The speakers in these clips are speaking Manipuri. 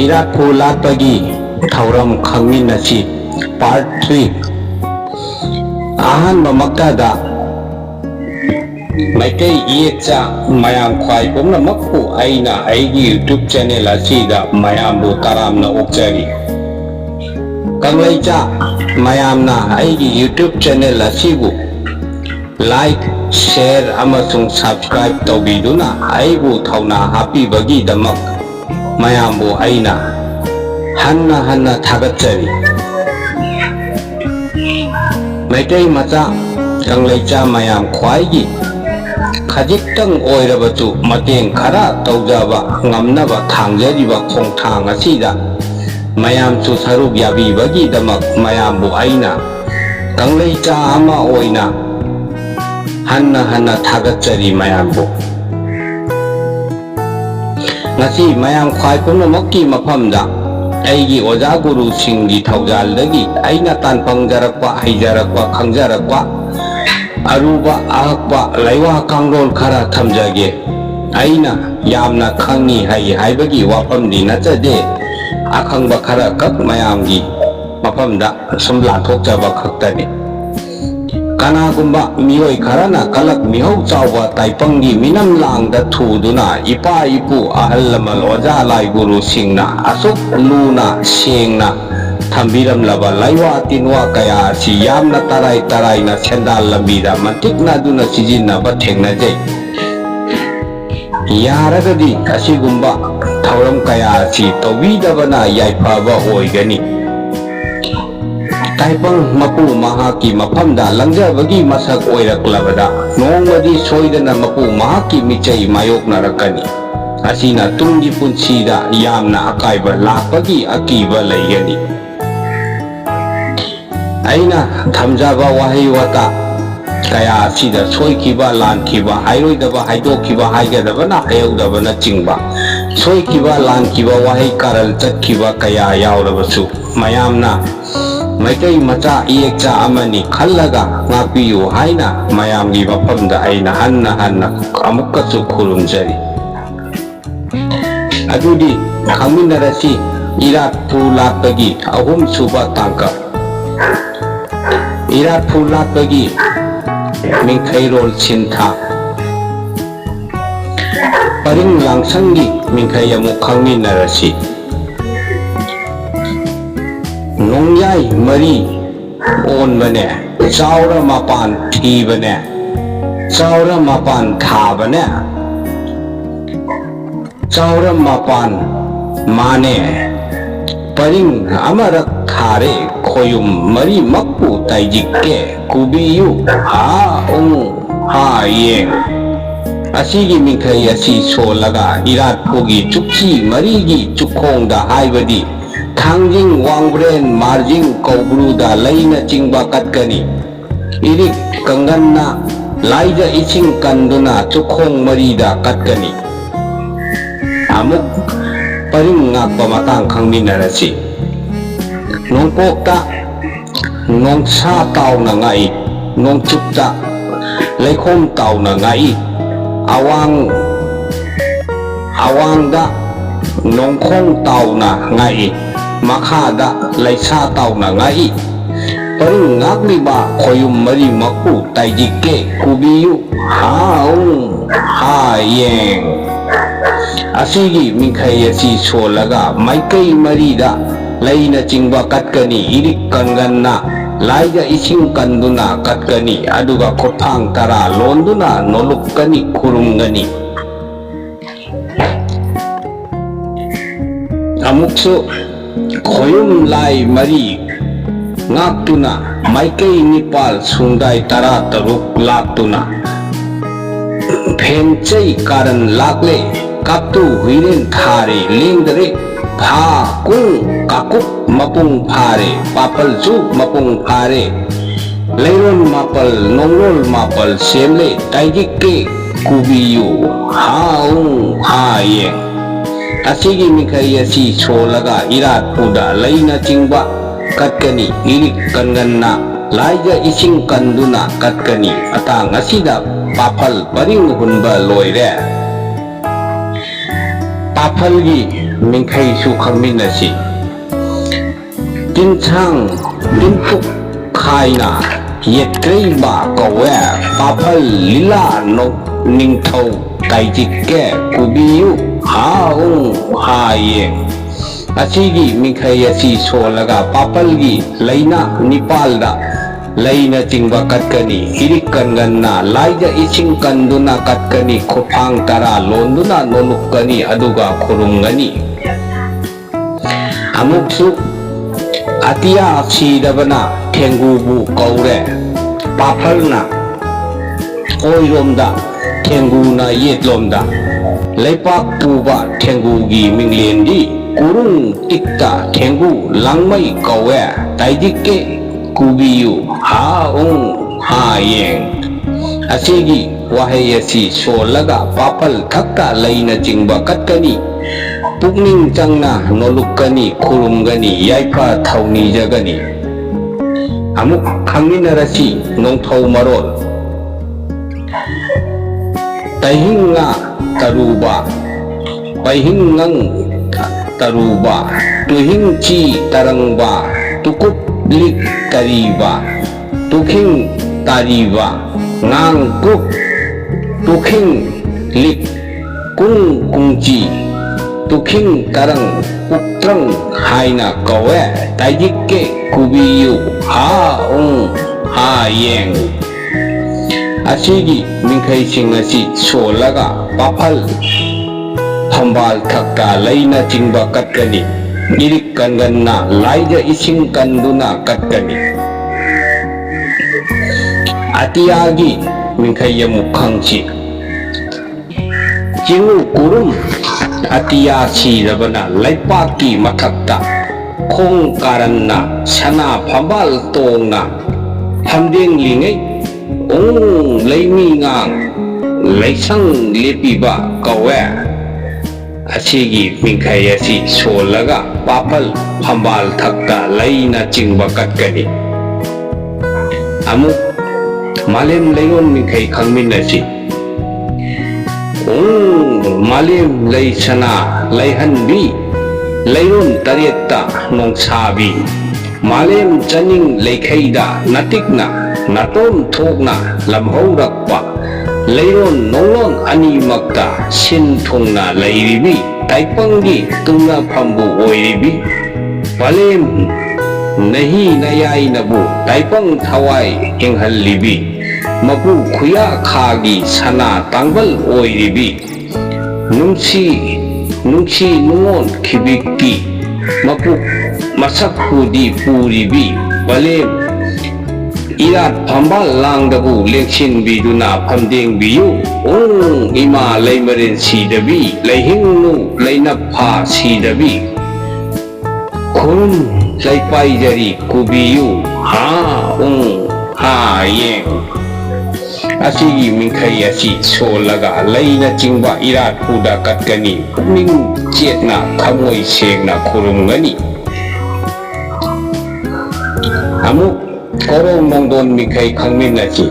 ꯏꯔꯥꯠꯄꯨ ꯂꯥꯠꯄꯒꯤ ꯊꯧꯔꯝ ꯈꯪꯃꯤꯟꯅꯁꯤ ꯄꯥꯔꯠ 3 ꯑꯍꯥꯟꯕ ꯃꯛꯇꯗ ꯃꯩꯇꯩ ꯏꯌꯦꯛꯆꯥ ꯃꯌꯥꯝ ꯈ꯭ꯋꯥꯏ ꯄꯨꯝꯅꯃꯛꯄꯨ ꯑꯩꯅ ꯑꯩꯒꯤ ꯌꯨꯇ꯭ꯌꯨꯕ ꯆꯦꯅꯦꯜ ꯑꯁꯤꯗ ꯃꯌꯥꯝꯕꯨ ꯇꯔꯥꯝꯅ ꯑꯣꯛꯆꯔꯤ ꯀꯪꯂꯩꯆꯥ ꯃꯌꯥꯝꯅ ꯑꯩꯒꯤ ꯌꯨꯇ꯭ꯌꯨꯕ ꯆꯦꯅꯦꯜ ꯑꯁꯤꯕꯨ ꯂꯥꯏꯛ ꯁꯦꯌꯔ ꯑꯃꯁꯨꯡ ꯁꯕꯁꯀ꯭ꯔꯥꯏꯕ ꯇꯧꯕꯤꯗꯨꯅ ꯑꯩꯕꯨ ꯊꯧꯅꯥ ꯍꯥꯞꯄꯤꯕꯒꯤꯗꯃꯛ ꯃꯌꯥꯝꯕꯨ ꯑꯩꯅ ꯍꯟꯅ ꯍꯟꯅ ꯊꯥꯒꯠꯆꯔꯤ ꯃꯩꯇꯩ ꯃꯆꯥ ꯀꯪꯂꯩꯆꯥ ꯃꯌꯥꯝ ꯈ꯭ꯋꯥꯏꯒꯤ ꯈꯖꯤꯛꯇꯪ ꯑꯣꯏꯔꯕꯁꯨ ꯃꯇꯦꯡ ꯈꯔ ꯇꯧꯖꯕ ꯉꯝꯅꯕ ꯊꯥꯡꯖꯔꯤꯕ ꯈꯣꯡꯊꯥꯡ ꯑꯁꯤꯗ ꯃꯌꯥꯝꯁꯨ ꯁꯔꯨꯛ ꯌꯥꯕꯤꯕꯒꯤꯗꯃꯛ ꯃꯌꯥꯝꯕꯨ ꯑꯩꯅ ꯀꯪꯂꯩꯆꯥ ꯑꯃ ꯑꯣꯏꯅ हन्ना हन्ना थागतचरी मयामबु ngasi mayam khwai pumnamakki mafamda aigi oja guru singgi thaujalagi aina tanpangjarakpa haijarakpa khangjarakpa aruba ahakpa laiwa kangrol khara thamjage aina yamna khangni hai haibagi wafamdi nachade akhangba khara kak mayamgi mafamda sum lathokjaba khaktani Kanagumba miyoi kharana kalak mihau chawba taipangi minam langda thuduna ipa ipu ahal lamal oja lai guru singna asuk luna sengna thambiram laba laiwa tinwa kaya si yamna tarai tarai na sendal lambida matikna duna sijinna ba thengnajai yaragadi asigumba thauram kaya si tawidabana yaifaba oigani Taipang mapu mahaki mafamda langjabagi masak oiraklabada nongmadi soidana mapu mahaki michai mayoknarakani asina tunggi punsida yamna akaiba lakpagi akiba laigani aina thamjaba wahai wata kaya asida soikiba lankiba hairoidaba haidokiba haigadabana hayaudabana chingba soikiba lankiba wahai karal chatkiba kaya yaurabasu mayamna Maitai macha iyekcha amani khallaga ngapiyu haina mayamgi mafamda aina hanna hanna amukkasu khurumjari adudi khangminarasi iratpu latpagi ahum suba tangkap iratpu latpagi mingkhairol chintha paring langsangi mingkhayamu khangminarasi Nongyai mari on bane chaura mapan thi bane chaura mapan tha bane chaura mapan mane paring amarak thare khoyum mari makku taijikke kubiyu ha ha yeng asigi mingkhai asi solaga irat phugi chukchi mari gi chukhongda haibadi Thangjing wangbren marjing kaubruda laina chingba katkani irik kanganna laija iching kanduna chukhong marida katkani amuk paring ngakpa matang khangminarasi nongpokta nongsa tauna ngai nongchupta leikhom tauna ngai awangda nongkhong tauna ngai Makhada laisa tauna ngai paring ngagliba khoyum mari makku taijikke kubiyu haung hayeng asigi mingkhai asi solaga maikai marida laina chingba katkani irik kanganna laija ising kanduna katkani aduga khothang tara londuna nolukkani khurumgani amuksu khoyum lai mari ngaktuna maikai nipal sundai tara taruk laktuna phenchai karan lakle kaptu huiren thare lengdare pha kung kakuk mapung phare papal chu mapung phare leiron mapal nongrol mapal semle taijikke kubiyu haung hayeng asigi mikhai asi solaga irat puda laina chingba katkani irik kanganna laija ising kanduna katkani atang asida papal paring hunba loire ताफलगी मिंखैसु खंगमिनसी तिनछांग तिनपुक खाइना येत्रेबा कौवे पाफल लीला नो निंगथौ ताइजिके कुबियु हाउं हाये असीगी मिंखै असी सोलगा पाफलगी लैना निपालदा लैना चिंगबा कटकनी हिरिक कनगन्ना लाइजा इसिंग कंदुना कटकनी खुफांग तरा लोंदुना नोलुकनी अदुगा खुरुंगनी अमुकसु अतिया सीदबना थेंगुबु कौरे पाफलना ओइरोमदा थेंगुना येतलोमदा लैपाक पुबा थेंगुगी मिंगलेंदी कुरुंग टिक्ता थेंगु लांगमै कौवे ताइजिके कुबियु हाउं हायें असीगी वाहे असी सोलगा पापल थक्ता लैना चिंगबा कटकनी पुकनिंग चंगना नोलुकनी खुरुमगनी याइफा थौनी जगनी अमुक खंगिनरसी नोंथौ मरोल तहिंगा तरुबा पहिंगंग तरुबा तुहिंची तरंगबा तुकुप लिक तरीबा तुखिंग तारीबा ngang kuk tukhing lik kung kungchi tukhing tarang uktrang haina kawe taijike kubiyu haung hayeng asigi mingkhai sing asi solaga papal hambal thakta laina chingba katkani irik kanganna laija ising kanduna katkani अतियागी मिंखैय मुखंची चिंगु Kurum Atiya सीरबना लैपाकी मथक्ता खोंग कारन्ना सना फंबाल तोंगना हमदेंग लिंगै ओंग लैमींगांग लैसंग लेपिबा कौवे असीगी मिंखै असि सोलगा पापल फंबाल थक्ता लैना चिंगबा कटकनी अमुक मालेम लैयोन मिंखै खंगमिनसी मालेम लैसना लैहनबी लैयोन तरेत्ता नोंसाबी मालेम चनिंग लैखैदा नतिकना नातोम थोकना लमहौरक्पा लैयोन नोंलोन अनिमक्ता सिन थुंगना लैरिबी ताइपंगी तुंगना फंबु ओइरिबी मालेम नहीं नयाई नबु ताइपंग थवाई हिंगहल्लिबी मपु खुया खागी सना तांगबल ओइरिबी नुंसी नुंगोन खिबिकी मपु मसक हुदी पूरिबी बलेम इरात फंबाल लांगदबु लेक्सिन बिदुना फमदेंग बियु ओंग इमा लैमरेन सीदबी लैहिंगनु लैनफा सीदबी खुरुम लैपाइजरी कुबियु हाउं हायें असीगी मिंखै असि सोलगा लैना चिंगबा इरात पुदा कटकनी पुकनिंग चेतना थमोय सेंगना खुरुमगनी अमुक कोरो नोंदोन मिंखै खंगमिनसी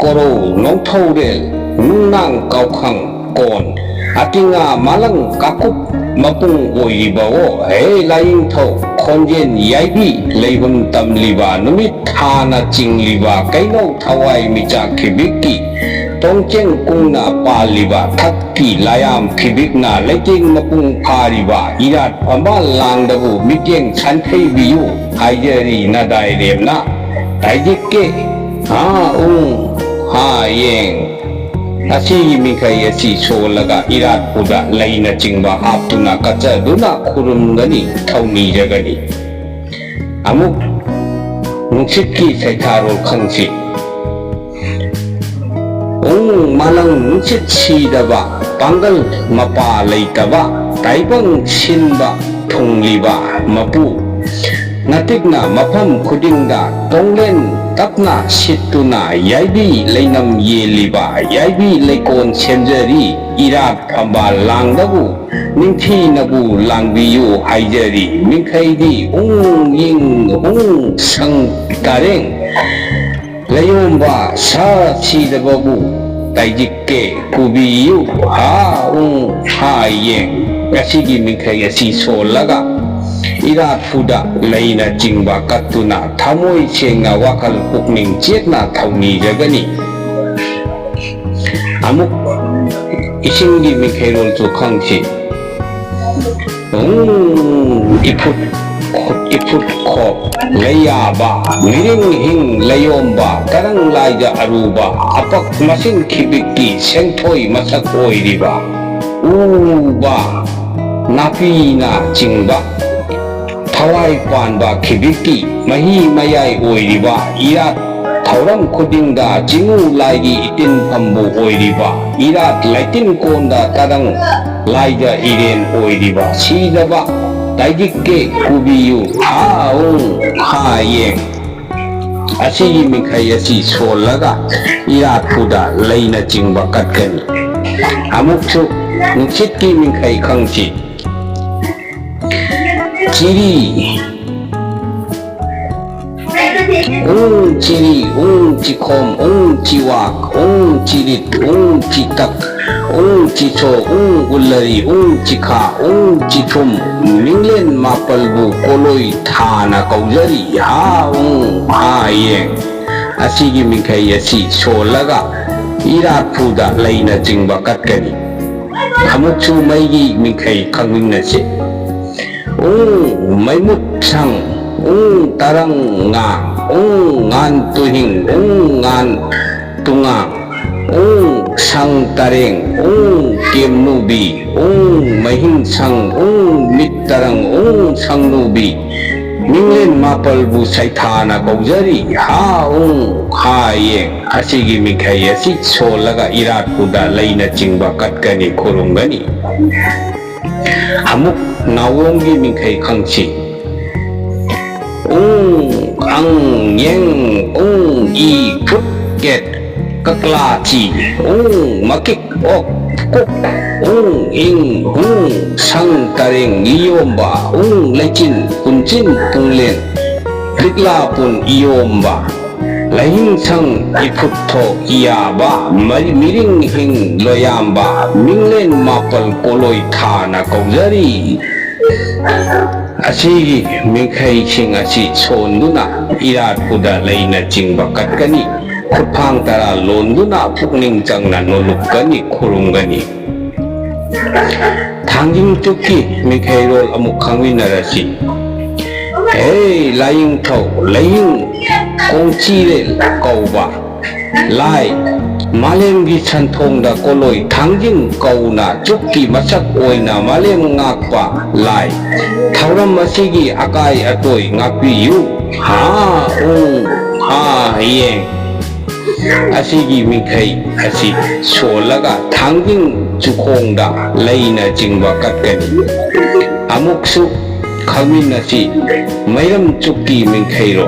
कोरो नोंथौरेल नुनांग काउखांग कोन अतिंगा मालंग काकुप मपुंग ओइरिबाओ हे लाइंथौ खोंजेन याइबी लैबुन तमलिबा नुमित थाना चिंगलिबा कैनौ थवाई मिचा खिबिकी तोंचेंग कुंगना पालिबा थक्की लायाम खिबिकना लैचिंग मपुंग फारिबा इरात फंबाल लांगदबु मिटेंग छानखैबियु हाइजरी नदाइरेमना ताइजिके हाउं हायें असीगी मिंखै असि सोलगा इरात पुदा लैना चिंगबा हापतुना कचदुना खुरुमगनी थौनी जगनी अमुक नुंसितकी सैथारोल खंगसी मालंग नुंसित सीदबा पांगल मपा लैतबा ताइबंग सिनबा थुंगलिबा मपु नतिकना मफम खुदिंगदा तोंगलेन तपना सितुना याइबी लैनम येलिबा याइबी लैकोन सेमजरी इरात फंबाल लांगदबु निंथीनबु लांगबियु हाइजरी मिंखैदी उंग यिंग उंग संग तारेंग लैयोंबा सा सीदबबु ताइजिके कुबियु हा हा येंग असिगी मिंखई असि सोलगा इरात फुदा लैना चिंगबा कत्तुना थमोई सेंगना वाखल पुकनिंग चेतना थौनी जगनी अमुक इसिंगी मिंखैरोल चु खंगसि इफुट खो लैयाबा मिरिंग हिंग लयोंबा तरंग लाइजा अरुबा अपक मसिन खिबिकी सेंथोई मसक ओइरिबा उबा नापीना चिंगबा थवाई पानबा खिबिकी मही मयाई ओइरिबा इरात थौरम खुदिंदा चिंगु लाइगी इतिन फंबु ओइरिबा इरात लाइतिन कोंदा तरंग लाइजा इरेन ओइरिबा सीदबा ताइजिके कुबियु हा येंग असिगी मिंखई असि सोलगा इरात फुदा लैना चिंगबा कटकनी अमुकसु नुसितकी मिंखई खंगसि चिरी चिरी चिखोम चिवाक चिरित चितक चिचो उल्लरी चिखा चिथुम मिंगलेन मापलबु कोलोई थाना कौजरी हा येंग असिगी मिंखई असि सोलगा इरात फुदा लैना चिंगबा कटकनी अमुकसु मैगी मिंखई खंगमिनसे मैमुत संग तरंग ngan tuhing ngan tungang sang tareng kem nubi mahing sang mit tarang sang nubi minglen mapal bu saithana kaujari ha yeng asigi mikhai asi solaga irat puda laina chingba katkani khurungani amuk nawongi mikhai khangchi ang yeng i phut get kakla chi makik ok kuk ing sang tareng iyomba lechin kunchin tunglen rikla pun iyomba lahing sang iphut tho iyaba miring hing loyamba minglen mapal koloi thana kaujari asigi mikhai sing asi sonduna irat puda leina chingba katkani khutphang tara londuna phukning changna nolukani khurungani thangjing tukki mikhai rol amuk khangwinarasi hey lying thau lying kongchi le kauba lai malem gi chanthong da koloi thangjing kauna chukki masak oina malem ngakpa lai thauram masigi akai atoi ngakpi yu ha yeng asigi mikhai asi solaga thangjing chukhong da leina chingba katkani amuksu khangmin asi mayram chukki mikhai ro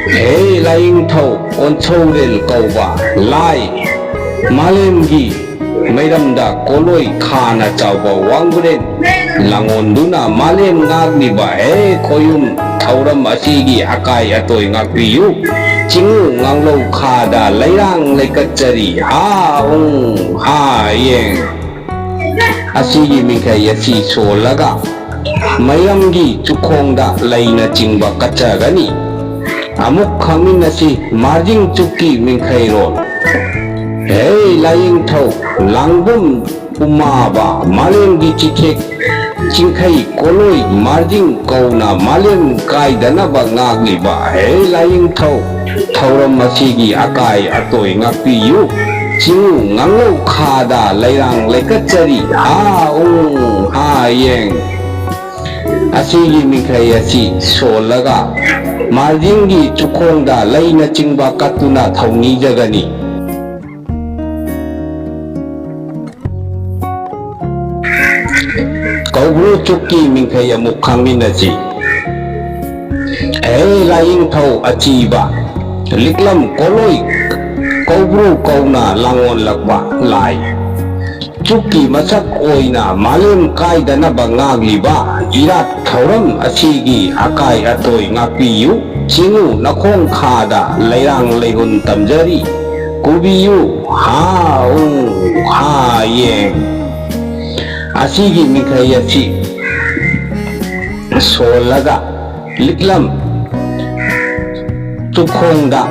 hey lying thau onchorel kauba lai malemgi mairamda koloi khana chawba wangburen langonduna malem ngagni ba hey koyum thauram asigi akai atoi ngakpiyu chingu nganglo khada lairang laikachari ha yeng asigi mikhai asi solaga mayramgi chukhongda laina chingba kachagani amuk khangmin asi marjing chukki mikhai rol hey lying thau langbum umaba malem gi chikhek chingkhai koloi marjing kauna malem kai dana ba ngagli ba hey lying thau thauram masigi akai atoi ngakpi yu chingu nganglo khada lairang laikachari ha yeng asigi mikhai asi solaga marjingi chukhongda laina chingba katuna thauni jagani kaubru chukki mikhai amuk khangminachi hey lying thau achiba liklam koloi kaubru kauna langon lakba lai chukki masak oina malem kaidana bangagli ba irat thauram asigi akai atoi ngakpi yu chingu nakhong khada lairang leihun tamjari kubiyu ha ha yeng asigi mikhai asi solaga liklam tukhongda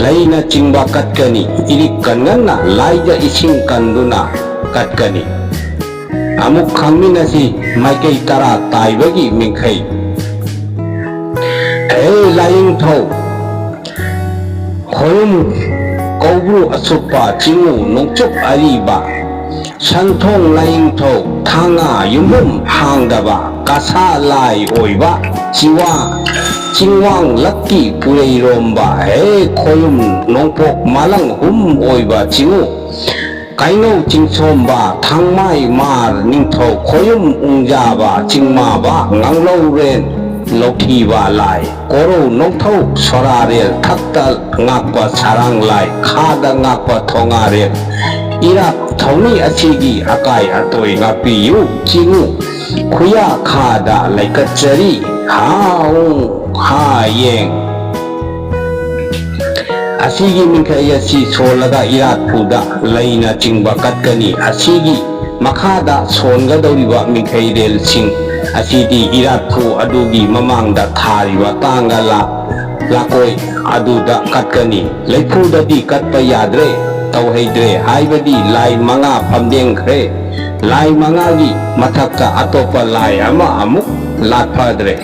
laina chingba katkani irik kanganna laija ising kanduna katkani amuk khangminasi maikai tara taibagi mikhai laing thau khoyum kobru asupa chingu nongchuk ariba santhong laing thau thanga yumum hangdaba kasa lai oiba chingwang lakki purei romba khoyum nongpok malang oiba chingu kaino chingsomba thangmai mar ningthau khoyum ungjaba chingmaba nganglo ren Lokhiba lai koro nongthau sorarel thakta ngakpa sarang lai khada ngakpa thongarel irak thauni asigi akai atoi ngapiyu chingu khuya khada laikachari ha yeng asigi minkhai asi solaga irat phuda laina chingba katkani asigi makhada songadoriba minkhai rel sing asidi irathu adugi mamangda thariba tangala lakoi aduda katkani leifudadi katpa yadre tauheidre haibadi lai manga phamdengkhre lai manga gi mathakta atopa lai ama amuk latphadre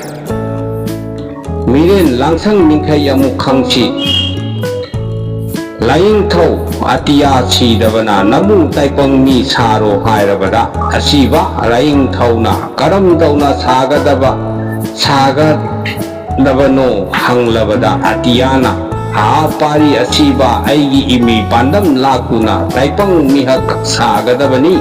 miren langsang minkhai amuk khangchi laing thau atia chidabana namu taipang mi saro hairabada asiba laing thauna karam dauna sagadabano hanglabada atiana ha pari asiba aigi imi pandam lakuna taipang mihak sagadabani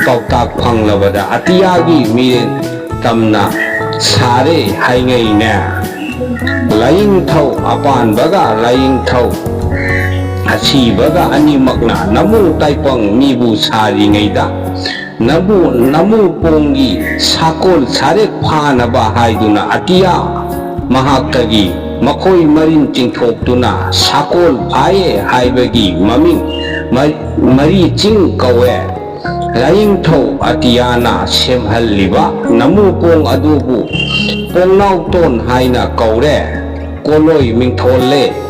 pautak hanglabada atiagi miren tamna sare haingai ne laing thau apan baga laing thau asibaga animakna namu taipang mibu sari ngaida namu pongi sakol sarek phanaba haiduna atia mahaktagi makoi marin tingthokduna sakol phaye haibagi maming mari ching kawe laing thau atiana semhalliba namu pong adubu pongnau ton haina kaure koloi mingtholle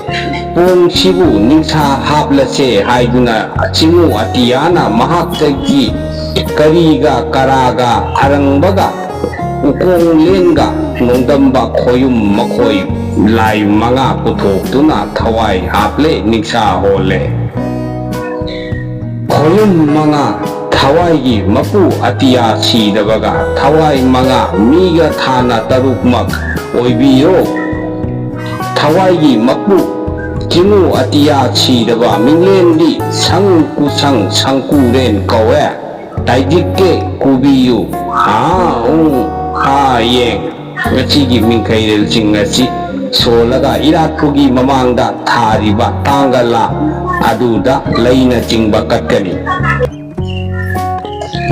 pong sibu ningsha haplase haiduna chingu atiana mahaktagi kariga karaga arangbaga ukong lenga nongdamba khoyum makhoi lai manga puthokduna thawai haple ningsha hole khoyum manga thawai gi mapu atia sidabaga thawai manga miga thana tarukmak oibiro thawai gi mapu Jingu atia chidaba minglendi sangkuren kawe taijike kubiyu ha yeng ngachigi mingkai rel chingasi solaga iratpugi mamangda thariba tangala aduda laina chingba katkani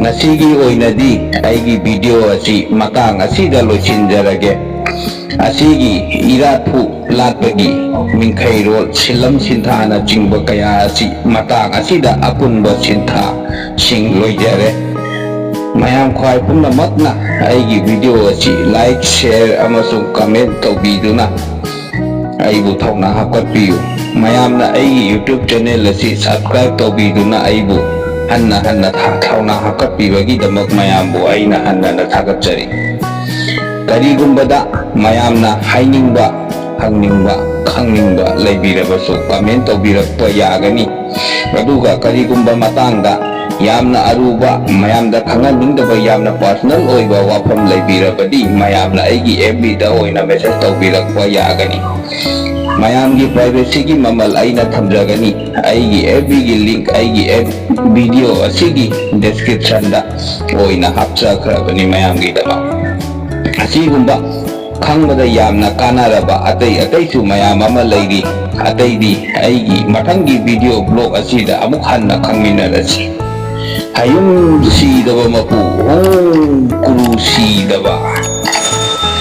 ngasigi oinadi aigi video asi matang asida loichinjarage asigi iratpu latpagi mingkhai rol silam sinthana chingba kaya asi matang asida apunba sintha sing loijare mayam khwai pumnamakna aigi video asi like share amasung comment tawbiduna aibu thawna hapkatpiyu mayamna aigi YouTube channel asi subscribe tawbiduna aibu hanna thawna hapkatpibagi-damak mayambu aina hanna thagatjari karigumbada mayamna hainingba hangningba khangningba leibirabasu comment tawbirakpa yagani aduga karigumba matangda yamna aruba mayamda khanganingdaba yamna personal oiba wafam leibirabadi mayamna aigi FB da oina message tawbirakpa yagani mayamgi privacy gi mamal aina thamjagani aigi FB gi link aigi video asigi description da oina hapchakhrabani mayamgi dama asigumba khangbada yamna kanaraba ataisu mayam ama leiri ataidi aigi mathangi video blog asida amuk hanna khangminarasi hayum sidaba mapu kuru sidaba